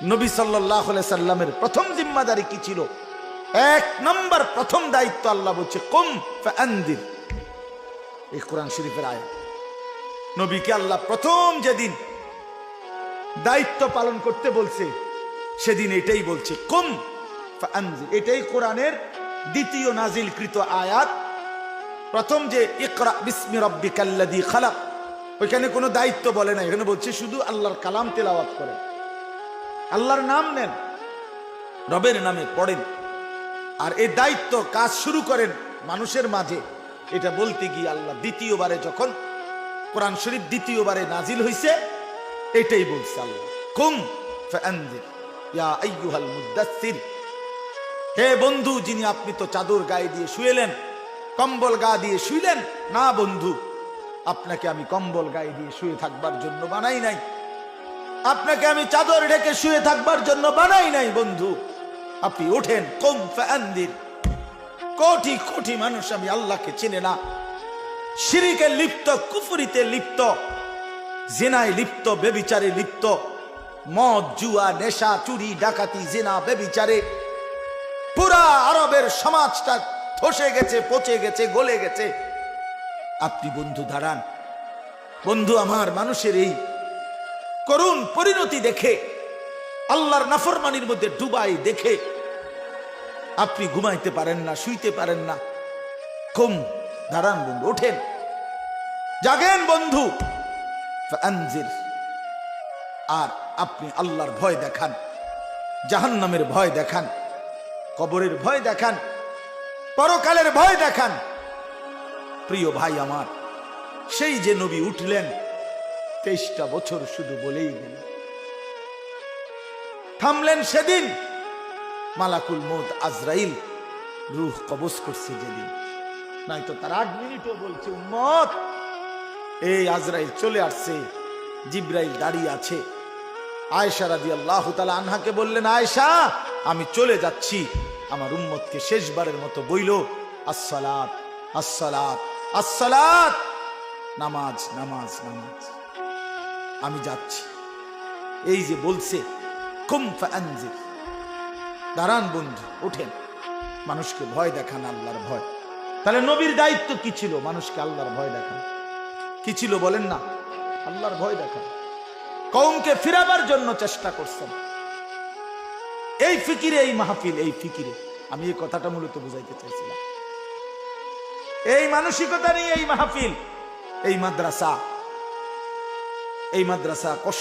নবী সাল্লাল্লাহু আলাইহি সাল্লামের প্রথম জিম্মাদারি কি ছিল? এক নম্বর প্রথম দায়িত্ব আল্লাহ বলছে কুম ফাআনদির। এই কোরআন শরীফের আয়াত। নবীকে আল্লাহ প্রথম যেদিন দায়িত্ব পালন করতে বলছে সেদিন এটাই বলছে কুম ফাআনদির। এটাই কোরআনের দ্বিতীয় নাজিলকৃত আয়াত। প্রথম যে ইকরা বিসমি রাব্বিকাল্লাযী খালাক, ওইখানে কোনো দায়িত্ব বলে না, এখানে বলছে শুধু আল্লাহর কালাম তেলাওয়াত করেন, আল্লাহর নাম নেন, রবের নামে পড়েন, আর এই দায়িত্ব কাজ শুরু করেন মানুষের মাঝে। এটা বলতে গিয়ে আল্লাহ দ্বিতীয়বারে যখন কোরআন শরীফ দ্বিতীয়বারে নাজিল হইছে এটাই বলছে আল্লাহ কুম ফাআনজির ইয়া আইয়ুহাল মুদাসসির। হে বন্ধু, যিনি আপনি তো চাদর গায়ে দিয়ে শুয়েলেন, কম্বল গা দিয়ে শুইলেন না বন্ধু, আপনাকে আমি কম্বল গায়ে দিয়ে শুয়ে থাকবার জন্য বানাই নাই, আপনাকে আমি চাদর ঢেকে শুয়ে থাকবার জন্য বানাই নাই বন্ধু, আপনি ওঠেন কুম ফাআনজির। কোটি কোটি মানুষ আমি আল্লাহকে চিনে না, শিরকে লিপ্ত, কুফরিতে লিপ্ত, জিনায় লিপ্ত, ব্যভিচারে লিপ্ত, মদ জুয়া নেশা চুরি ডাকাতি জিনা ব্যভিচারে পুরা আরবের সমাজটা ধসে গেছে, পচে গেছে, গলে গেছে। আপনি বন্ধু দাঁড়ান, বন্ধু আমার, মানুষের এই করুণ পরিণতি দেখে, আল্লাহর নাফরমানির মধ্যে ডুবাই দেখে আপনি ঘুমাইতে পারেন না, শুইতে পারেন না। কুম, দাঁড়ান বন্ধু, ওঠেন, জাগেন বন্ধু, ফাআনজির। আর আপনি আল্লাহর ভয় দেখান, জাহান্নামের ভয় দেখান, কবরের ভয় দেখান, পরকালের ভয় দেখান। প্রিয় ভাই আমার, সেই যে নবী উঠলেন 23টা বছর শুধু বলেই গেলেন, থামলেন সেদিন মালাকুল মউত আজরাইল রূহ কবজ করছে যেদিন, নয়তো তার 8 মিনিটও বলছে উম্মত এই আজরাইল চলে আসছে, জিব্রাইল দাঁড়িয়ে আছে। আয়েশা রাদিয়াল্লাহু তাআলা আনহাকে বললেন, আয়েশা আমি চলে যাচ্ছি, আমার উম্মতকে শেষবারের মতো বইল আসসালাত আসসালাত আসসালাত, নামাজ নামাজ নামাজ, আমি যাচ্ছি। এই যে বলছে কুম ফাআনজির, দাঁড়ান বন্ধু, ওঠেন, মানুষকে ভয় দেখান, আল্লাহর ভয়। তাহলে নবীর দায়িত্ব কি ছিল? মানুষকে আল্লাহর ভয় দেখান। কি ছিল বলেন না? আল্লাহর ভয় দেখান। কওমকে ফিরাবার জন্য চেষ্টা করছেন। এই ফিকিরে, এই মাহফিল, এই ফিকিরে আমি এই কথাটা মূলত বুঝাইতে চাইছিলাম। এই মানসিকতা নিয়ে এই মাহফিল, এই মাদ্রাসা কষ্ট